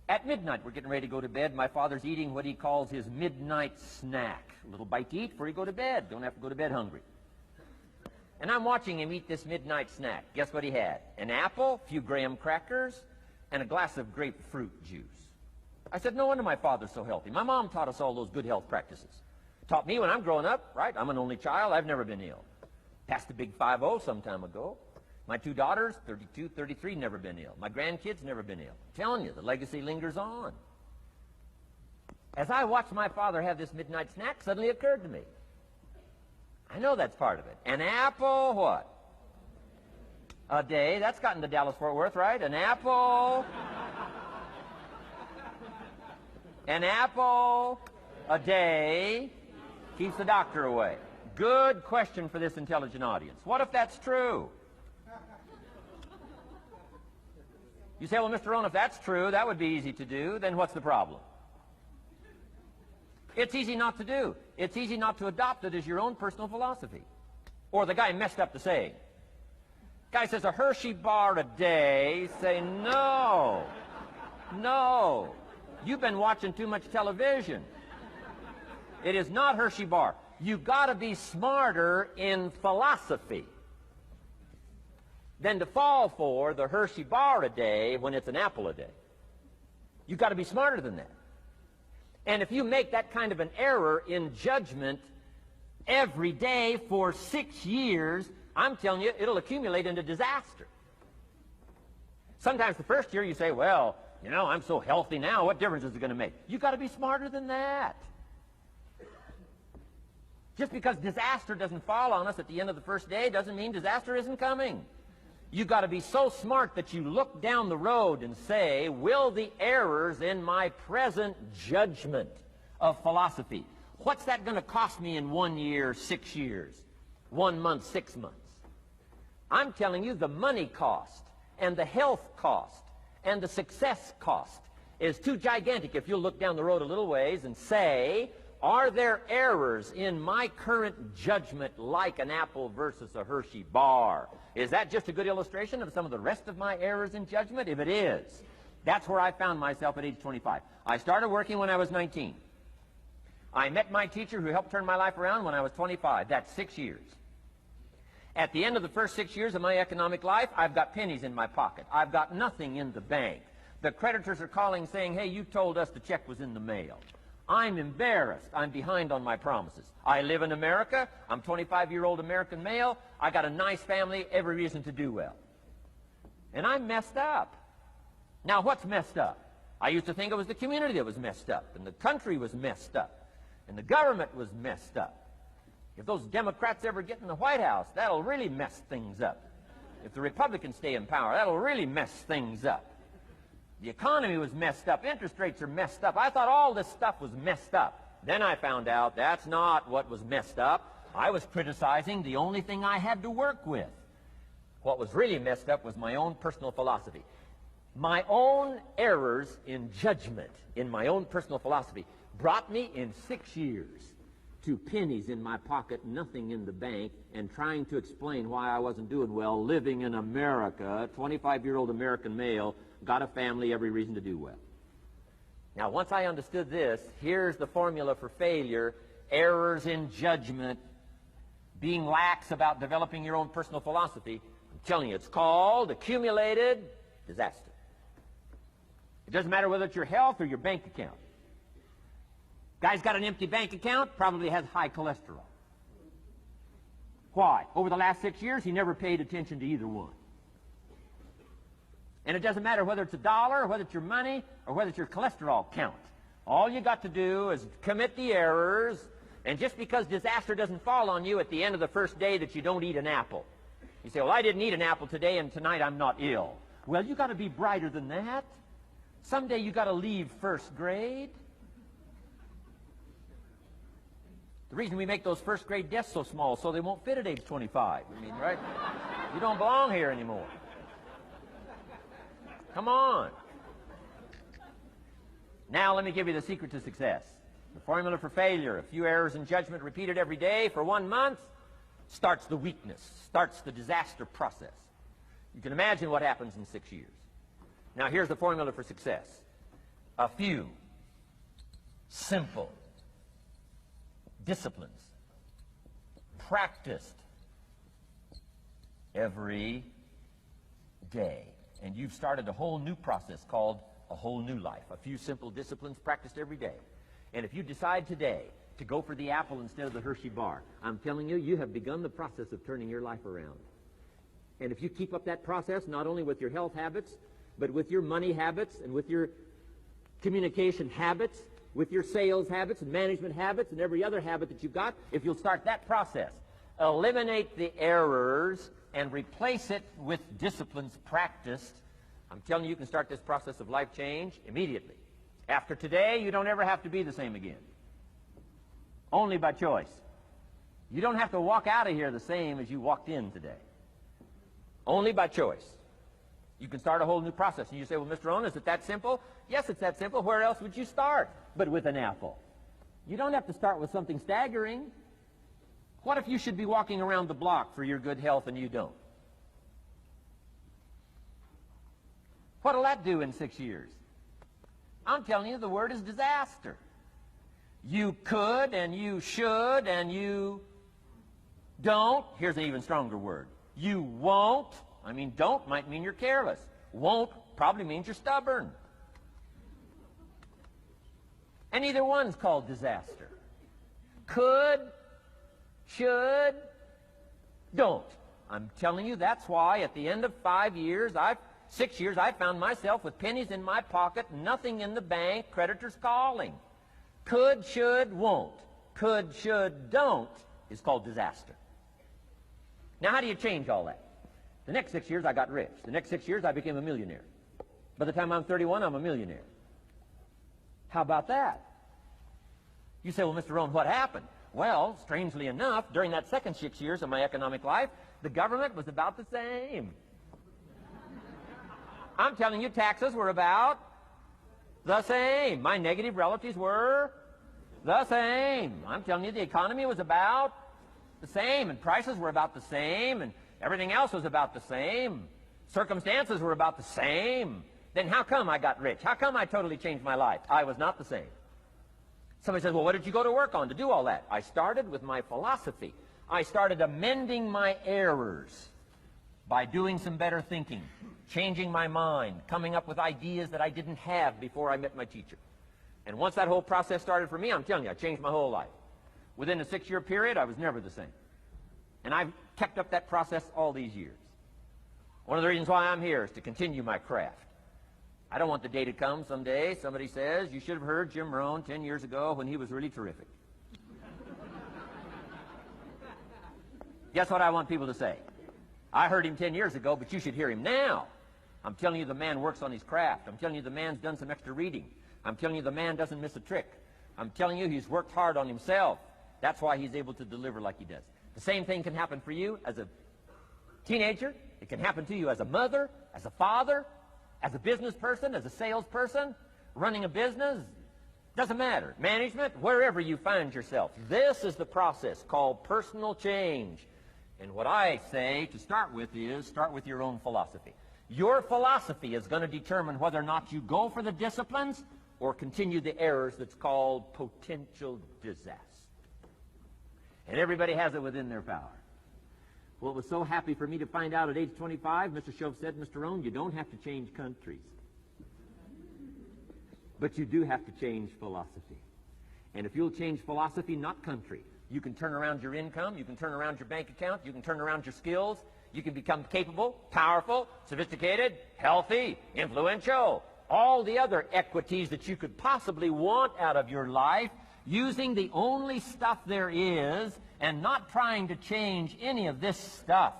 S1: At midnight, we're getting ready to go to bed. My father's eating what he calls his midnight snack. A little bite to eat before you go to bed. Don't have to go to bed hungry. And I'm watching him eat this midnight snack. Guess what he had? An apple, a few graham crackers, and a glass of grapefruit juice. I said, no wonder my father's so healthy. My mom taught us all those good health practices. Taught me when I'm growing up, right? I'm an only child. I've never been ill. Passed the big 5-0 some time ago. My two daughters, 32, 33, never been ill. My grandkids, never been ill. I'm telling you, the legacy lingers on. As I watched my father have this midnight snack, suddenly occurred to me. I know that's part of it. An apple, what? A day. That's gotten to Dallas-Fort Worth, right? An apple. An apple a day keeps the doctor away. Good question for this intelligent audience. What if that's true? You say, well, Mr. Rohn, if that's true, that would be easy to do. Then what's the problem? It's easy not to do. It's easy not to adopt it as your own personal philosophy. Or the guy messed up the saying. Guy says a Hershey bar a day. Say, no. No. You've been watching too much television. It is not Hershey bar. You've got to be smarter in philosophy than to fall for the Hershey bar a day when it's an apple a day. You've got to be smarter than that. And if you make that kind of an error in judgment every day for 6 years, I'm telling you, it'll accumulate into disaster. Sometimes the first year you say, well, you know, I'm so healthy now, what difference is it going to make? You've got to be smarter than that. Just because disaster doesn't fall on us at the end of the first day doesn't mean disaster isn't coming. You've got to be so smart that you look down the road and say, will the errors in my present judgment of philosophy, what's that going to cost me in 1 year, 6 years, 1 month, 6 months? I'm telling you, the money cost and the health cost and the success cost is too gigantic if you'll look down the road a little ways and say, are there errors in my current judgment like an apple versus a Hershey bar? Is that just a good illustration of some of the rest of my errors in judgment? If it is, that's where I found myself at age 25. I started working when I was 19. I met my teacher who helped turn my life around when I was 25. That's 6 years. At the end of the first 6 years of my economic life, I've got pennies in my pocket. I've got nothing in the bank. The creditors are calling saying, hey, you told us the check was in the mail. I'm embarrassed. I'm behind on my promises. I live in America. I'm 25-year-old American male. I got a nice family, every reason to do well. And I'm messed up. Now, what's messed up? I used to think it was the community that was messed up, and the country was messed up, and the government was messed up. If those Democrats ever get in the White House, that'll really mess things up. If the Republicans stay in power, that'll really mess things up. The economy was messed up. Interest rates are messed up. I thought all this stuff was messed up. Then I found out that's not what was messed up. I was criticizing the only thing I had to work with. What was really messed up was my own personal philosophy. My own errors in judgment in my own personal philosophy brought me in 6 years to pennies in my pocket, nothing in the bank, and trying to explain why I wasn't doing well, living in America, 25-year-old American male, got a family, every reason to do well. Now, once I understood this, here's the formula for failure: errors in judgment, being lax about developing your own personal philosophy. I'm telling you, it's called accumulated disaster. It doesn't matter whether it's your health or your bank account. Guy's got an empty bank account, probably has high cholesterol. Why? Over the last 6 years, he never paid attention to either one. And it doesn't matter whether it's a dollar, or whether it's your money, or whether it's your cholesterol count. All you got to do is commit the errors, and just because disaster doesn't fall on you at the end of the first day that you don't eat an apple. You say, well, I didn't eat an apple today, and tonight I'm not ill. Well, you got to be brighter than that. Someday you got to leave first grade. The reason we make those first grade desks so small so they won't fit at age 25. I mean, right? You don't belong here anymore. Come on. Now let me give you the secret to success. The formula for failure: a few errors in judgment repeated every day for 1 month starts the weakness, starts the disaster process. You can imagine what happens in 6 years. Now here's the formula for success: a few simple disciplines practiced every day. And you've started a whole new process called a whole new life. A few simple disciplines practiced every day. And if you decide today to go for the apple instead of the Hershey bar, I'm telling you, you have begun the process of turning your life around. And if you keep up that process, not only with your health habits, but with your money habits and with your communication habits, with your sales habits and management habits and every other habit that you've got, if you'll start that process, eliminate the errors and replace it with disciplines practiced, I'm telling you, you can start this process of life change immediately. After today, you don't ever have to be the same again. Only by choice. You don't have to walk out of here the same as you walked in today. Only by choice. You can start a whole new process. And you say, well, Mr. Rohn, is it that simple? Yes, it's that simple. Where else would you start but with an apple? You don't have to start with something staggering. What if you should be walking around the block for your good health and you don't? What'll that do in 6 years? I'm telling you, the word is disaster. You could and you should and you don't. Here's an even stronger word. You won't. I mean, don't might mean you're careless. Won't probably means you're stubborn. And either one's called disaster. Could, should, don't. I'm telling you, that's why at the end of 6 years, I found myself with pennies in my pocket, nothing in the bank, creditors calling. Could, should, won't. Could, should, don't is called disaster. Now, how do you change all that? The next 6 years, I got rich. The next 6 years, I became a millionaire. By the time I'm 31, I'm a millionaire. How about that? You say, well, Mr. Rohn, what happened? Well, strangely enough, during that second 6 years of my economic life, the government was about the same. I'm telling you, taxes were about the same. My negative relatives were the same. I'm telling you, the economy was about the same, and prices were about the same, and everything else was about the same. Circumstances were about the same. Then how come I got rich? How come I totally changed my life? I was not the same. Somebody says, well, what did you go to work on to do all that? I started with my philosophy. I started amending my errors by doing some better thinking, changing my mind, coming up with ideas that I didn't have before I met my teacher. And once that whole process started for me, I'm telling you, I changed my whole life. Within a 6-year period, I was never the same. And I've kept up that process all these years. One of the reasons why I'm here is to continue my craft. I don't want the day to come someday somebody says, you should have heard Jim Rohn 10 years ago when he was really terrific. Guess what I want people to say? I heard him 10 years ago, but you should hear him now. I'm telling you the man works on his craft. I'm telling you the man's done some extra reading. I'm telling you the man doesn't miss a trick. I'm telling you he's worked hard on himself. That's why he's able to deliver like he does. The same thing can happen for you as a teenager. It can happen to you as a mother, as a father, as a business person, as a salesperson, running a business. Doesn't matter. Management, wherever you find yourself. This is the process called personal change. And what I say to start with is start with your own philosophy. Your philosophy is going to determine whether or not you go for the disciplines or continue the errors that's called potential disaster. And everybody has it within their power. Well, it was so happy for me to find out at age 25, Mr. Shove said, Mr. Rohn, you don't have to change countries. But you do have to change philosophy. And if you'll change philosophy, not country, you can turn around your income, you can turn around your bank account, you can turn around your skills, you can become capable, powerful, sophisticated, healthy, influential, all the other equities that you could possibly want out of your life, using the only stuff there is and not trying to change any of this stuff.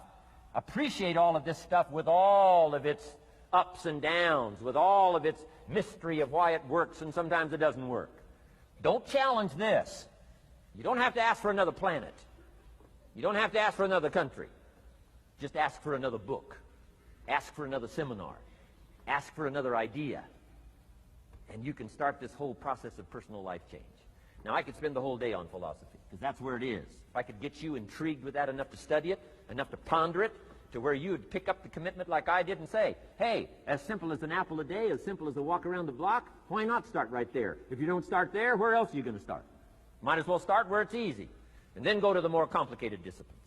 S1: Appreciate all of this stuff with all of its ups and downs, with all of its mystery of why it works and sometimes it doesn't work. Don't challenge this. You don't have to ask for another planet. You don't have to ask for another country. Just ask for another book. Ask for another seminar. Ask for another idea. And you can start this whole process of personal life change. Now, I could spend the whole day on philosophy, because that's where it is. If I could get you intrigued with that enough to study it, enough to ponder it, to where you would pick up the commitment like I did and say, hey, as simple as an apple a day, as simple as a walk around the block, why not start right there? If you don't start there, where else are you going to start? Might as well start where it's easy, and then go to the more complicated disciplines.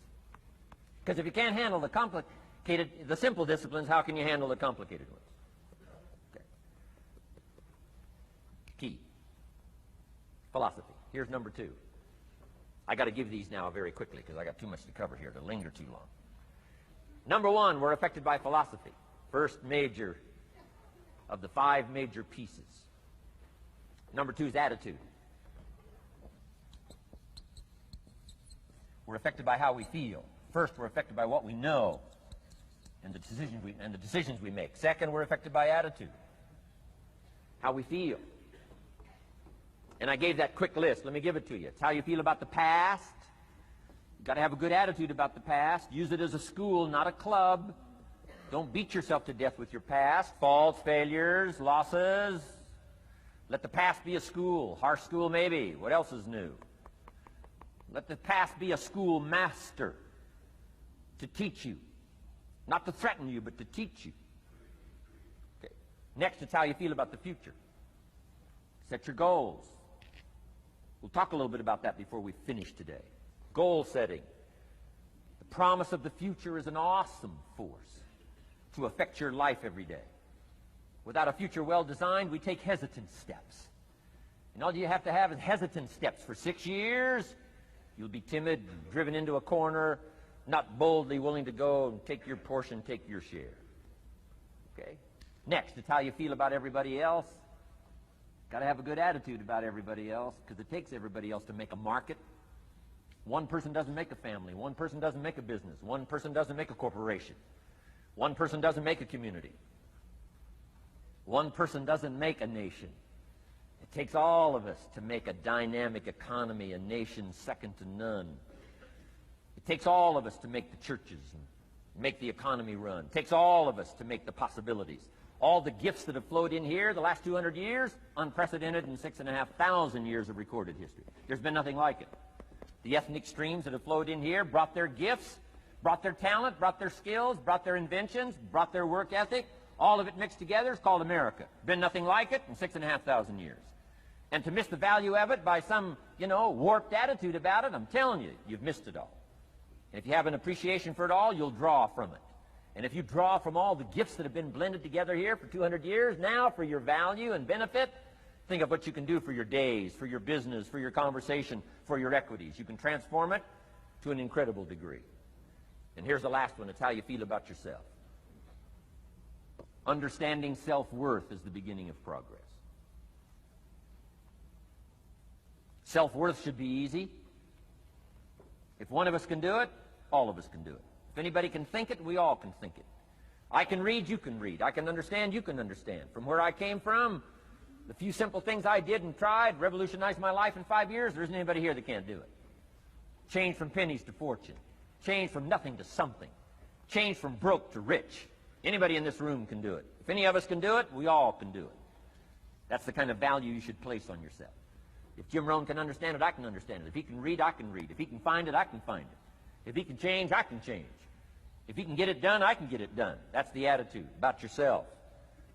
S1: Because if you can't handle the simple disciplines, how can you handle the complicated ones? Okay. Key. Philosophy. Here's number 2. I got to give these now very quickly because I got too much to cover here to linger too long. Number 1, we're affected by philosophy. First major of the 5 major pieces. Number 2 is attitude. We're affected by how we feel. First, we're affected by what we know and the decisions we make. Second, we're affected by attitude, how we feel. And I gave that quick list. Let me give it to you. It's how you feel about the past. You've got to have a good attitude about the past. Use it as a school, not a club. Don't beat yourself to death with your past. Faults, failures, losses. Let the past be a school. Harsh school, maybe. What else is new? Let the past be a school master to teach you. Not to threaten you, but to teach you. Okay. Next, it's how you feel about the future. Set your goals. We'll talk a little bit about that before we finish today. Goal setting. The promise of the future is an awesome force to affect your life every day. Without a future well designed, we take hesitant steps. And all you have to have is hesitant steps for 6 years. You'll be timid, driven into a corner, not boldly willing to go and take your portion, take your share. Okay? Next, it's how you feel about everybody else. Got to have a good attitude about everybody else, because it takes everybody else to make a market. One person doesn't make a family. One person doesn't make a business. One person doesn't make a corporation. One person doesn't make a community. One person doesn't make a nation. It takes all of us to make a dynamic economy, a nation second to none. It takes all of us to make the churches and make the economy run. It takes all of us to make the possibilities. All the gifts that have flowed in here the last 200 years, unprecedented in 6,500 years of recorded history. There's been nothing like it. The ethnic streams that have flowed in here brought their gifts, brought their talent, brought their skills, brought their inventions, brought their work ethic. All of it mixed together is called America. Been nothing like it in 6,500 years. And to miss the value of it by some, warped attitude about it, I'm telling you, you've missed it all. And if you have an appreciation for it all, you'll draw from it. And if you draw from all the gifts that have been blended together here for 200 years, now for your value and benefit, think of what you can do for your days, for your business, for your conversation, for your equities. You can transform it to an incredible degree. And here's the last one. It's how you feel about yourself. Understanding self-worth is the beginning of progress. Self-worth should be easy. If one of us can do it, all of us can do it. If anybody can think it, we all can think it. I can read, you can read. I can understand, you can understand. From where I came from, the few simple things I did and tried revolutionized my life in 5 years. There isn't anybody here that can't do it. Change from pennies to fortune. Change from nothing to something. Change from broke to rich. Anybody in this room can do it. If any of us can do it, we all can do it. That's the kind of value you should place on yourself. If Jim Rohn can understand it, I can understand it. If he can read, I can read. If he can find it, I can find it. If he can change, I can change. If he can get it done, I can get it done. That's the attitude about yourself.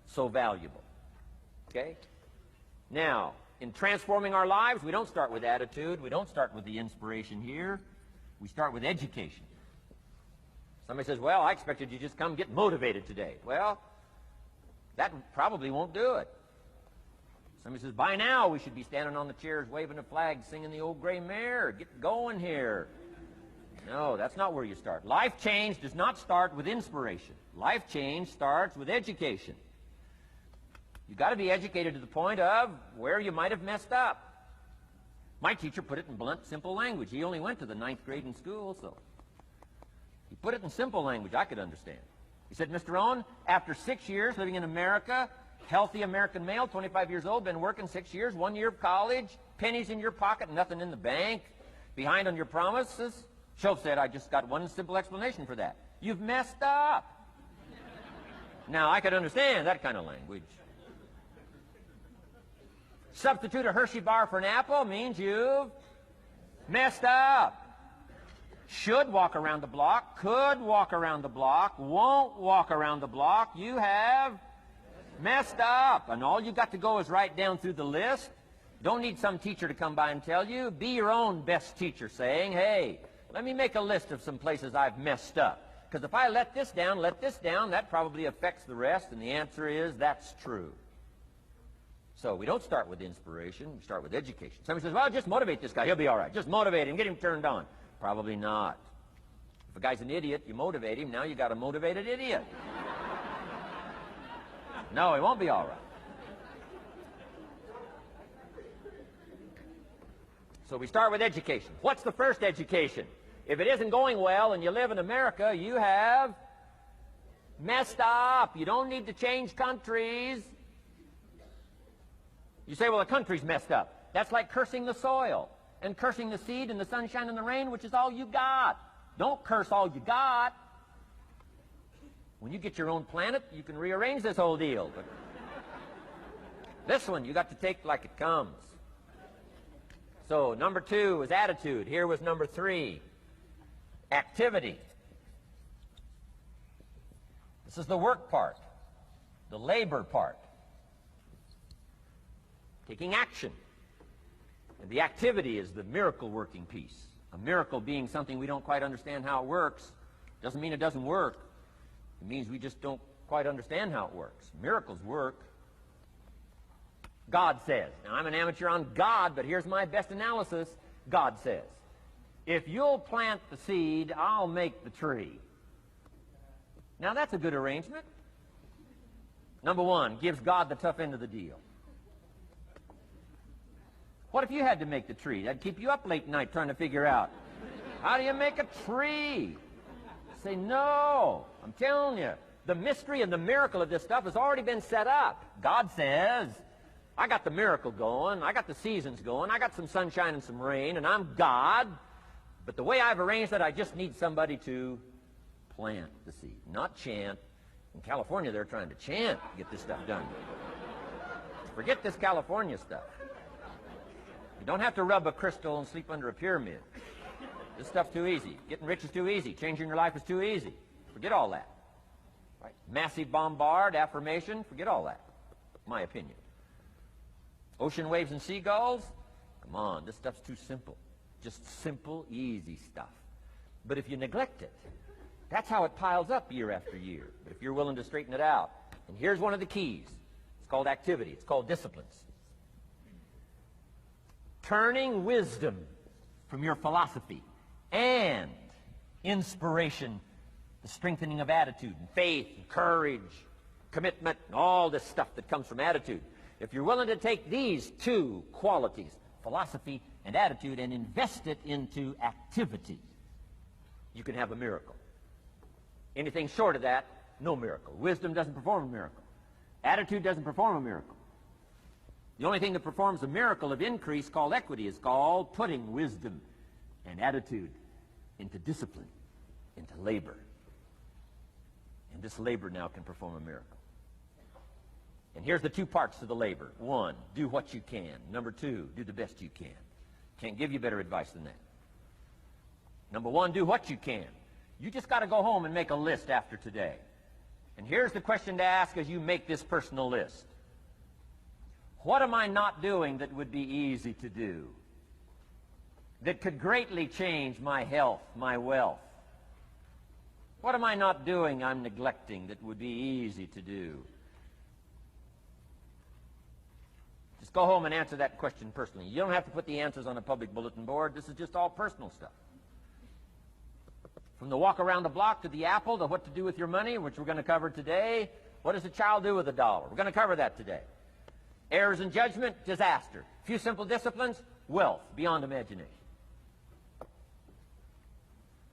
S1: So valuable. Okay? Now, in transforming our lives, we don't start with attitude. We don't start with the inspiration here. We start with education. Somebody says, well, I expected you to just come get motivated today. Well, that probably won't do it. Somebody says, by now we should be standing on the chairs, waving a flag, singing the old gray mare. Get going here. No, that's not where you start. Life change does not start with inspiration. Life change starts with education. You've got to be educated to the point of where you might have messed up. My teacher put it in blunt, simple language. He only went to the 9th grade in school, so he put it in simple language I could understand. He said, Mr. Rohn, after 6 years living in America, healthy American male, 25 years old, been working 6 years, 1 year of college, pennies in your pocket, nothing in the bank, behind on your promises. Shoaff said, I just got one simple explanation for that. You've messed up. Now, I could understand that kind of language. Substitute a Hershey bar for an apple means you've messed up. Should walk around the block, could walk around the block, won't walk around the block. You have messed up. And all you got to go is write down through the list. Don't need some teacher to come by and tell you. Be your own best teacher saying, hey, let me make a list of some places I've messed up. Because if I let this down, that probably affects the rest. And the answer is that's true. So we don't start with inspiration. We start with education. Somebody says, well, just motivate this guy. He'll be all right. Just motivate him. Get him turned on. Probably not. If a guy's an idiot, you motivate him. Now you got a motivated idiot. No, he won't be all right. So we start with education. What's the first education? If it isn't going well and you live in America, you have messed up. You don't need to change countries. You say, well, the country's messed up. That's like cursing the soil and cursing the seed and the sunshine and the rain, which is all you got. Don't curse all you got. When you get your own planet, you can rearrange this whole deal. But this one, you got to take like it comes. So number 2 was attitude. Here was number 3, activity. This is the work part, the labor part. Taking action. And the activity is the miracle working piece. A miracle being something we don't quite understand how it works. Doesn't mean it doesn't work. It means we just don't quite understand how it works. Miracles work. God says. Now, I'm an amateur on God, but here's my best analysis. God says, if you'll plant the seed, I'll make the tree. Now, that's a good arrangement. Number 1, gives God the tough end of the deal. What if you had to make the tree? That'd keep you up late at night trying to figure out, how do you make a tree? Say, no. I'm telling you, the mystery and the miracle of this stuff has already been set up. God says, I got the miracle going, I got the seasons going, I got some sunshine and some rain, and I'm God. But the way I've arranged it, I just need somebody to plant the seed, not chant. In California, they're trying to chant to get this stuff done. Forget this California stuff. You don't have to rub a crystal and sleep under a pyramid. This stuff's too easy. Getting rich is too easy. Changing your life is too easy. Forget all that. Right? Massive bombard, affirmation, forget all that. My opinion. Ocean waves and seagulls? Come on, this stuff's too simple. Just simple, easy stuff. But if you neglect it, that's how it piles up year after year. But if you're willing to straighten it out, and here's one of the keys. It's called activity. It's called disciplines. Turning wisdom from your philosophy and inspiration, the strengthening of attitude and faith and courage, commitment, and all this stuff that comes from attitude. If you're willing to take these two qualities, philosophy and attitude, and invest it into activity, you can have a miracle. Anything short of that, no miracle. Wisdom doesn't perform a miracle. Attitude doesn't perform a miracle. The only thing that performs a miracle of increase called equity is called putting wisdom and attitude into discipline, into labor. And this labor now can perform a miracle. And here's the two parts to the labor. One, do what you can. Number two, do the best you can. Can't give you better advice than that. Number one, do what you can. You just got to go home and make a list after today. And here's the question to ask as you make this personal list. What am I not doing that would be easy to do? That could greatly change my health, my wealth? What am I not doing I'm neglecting that would be easy to do? Just go home and answer that question personally. You don't have to put the answers on a public bulletin board. This is just all personal stuff. From the walk around the block to the apple to what to do with your money, which we're going to cover today. What does a child do with $1? We're going to cover that today. Errors in judgment, disaster. A few simple disciplines, wealth beyond imagination.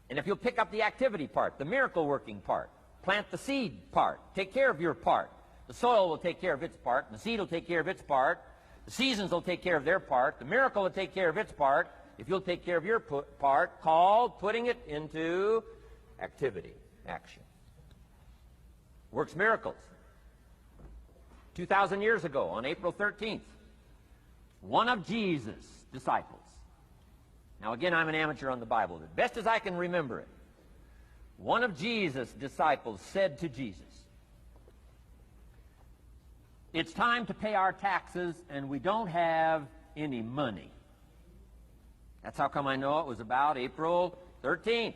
S1: And if you'll pick up the activity part, the miracle working part, plant the seed part, take care of your part. The soil will take care of its part, and the seed will take care of its part. The seasons will take care of their part. The miracle will take care of its part. If you'll take care of your part, called putting it into activity, action. Works miracles. 2,000 years ago, on April 13th, one of Jesus' disciples. Now again, I'm an amateur on the Bible. As best as I can remember it, one of Jesus' disciples said to Jesus, "It's time to pay our taxes and we don't have any money." That's how come I know it was about April 13th.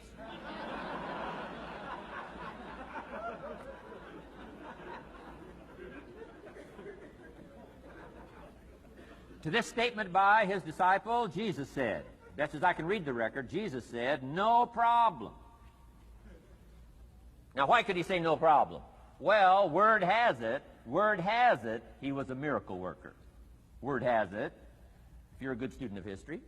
S1: To this statement by his disciple, Jesus said, best as I can read the record, Jesus said, "No problem." Now, why could he say no problem? Well, word has it, he was a miracle worker. Word has it, if you're a good student of history,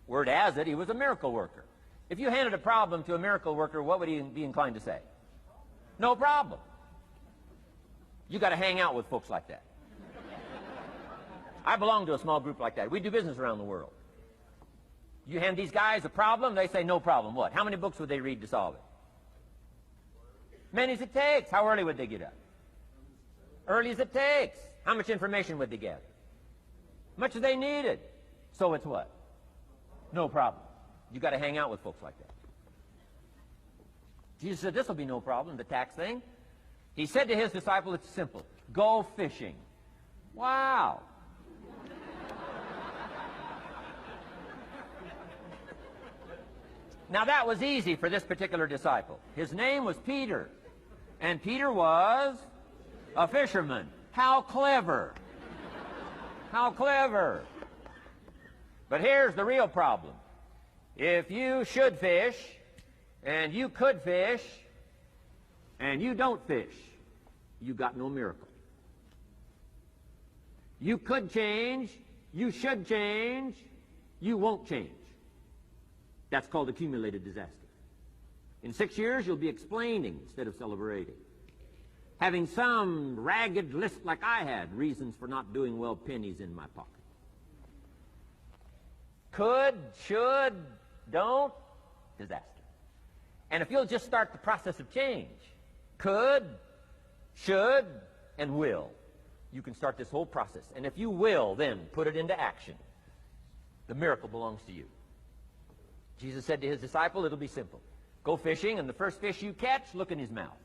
S1: word has it, he was a miracle worker. If you handed a problem to a miracle worker, what would he be inclined to say? No problem. You got to hang out with folks like that. I belong to a small group like that. We do business around the world. You hand these guys a problem, they say no problem. What? How many books would they read to solve it? Many as it takes. How early would they get up? Early as it takes. How much information would they gather? Much as they needed. So it's what? No problem. You got to hang out with folks like that. Jesus said this will be no problem, the tax thing. He said to his disciple, it's simple. Go fishing. Wow. Now that was easy for this particular disciple. His name was Peter. And Peter was a fisherman. How clever. How clever. But here's the real problem. If you should fish, and you could fish, and you don't fish, you got no miracle. You could change, you should change, you won't change. That's called accumulated disaster. In 6 years, you'll be explaining instead of celebrating. Having some ragged list like I had, reasons for not doing well, pennies in my pocket. Could, should, don't, disaster. And if you'll just start the process of change, could, should, and will, you can start this whole process. And if you will, then put it into action. The miracle belongs to you. Jesus said to his disciple, it'll be simple. Go fishing, and the first fish you catch, look in his mouth.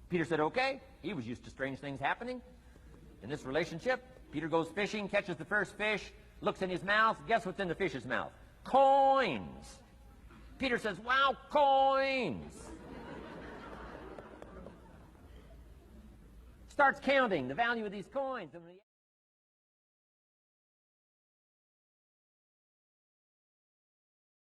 S1: Peter said, okay. He was used to strange things happening in this relationship. Peter goes fishing, catches the first fish, looks in his mouth. Guess what's in the fish's mouth? Coins. Peter says, wow, coins. Starts counting the value of these coins.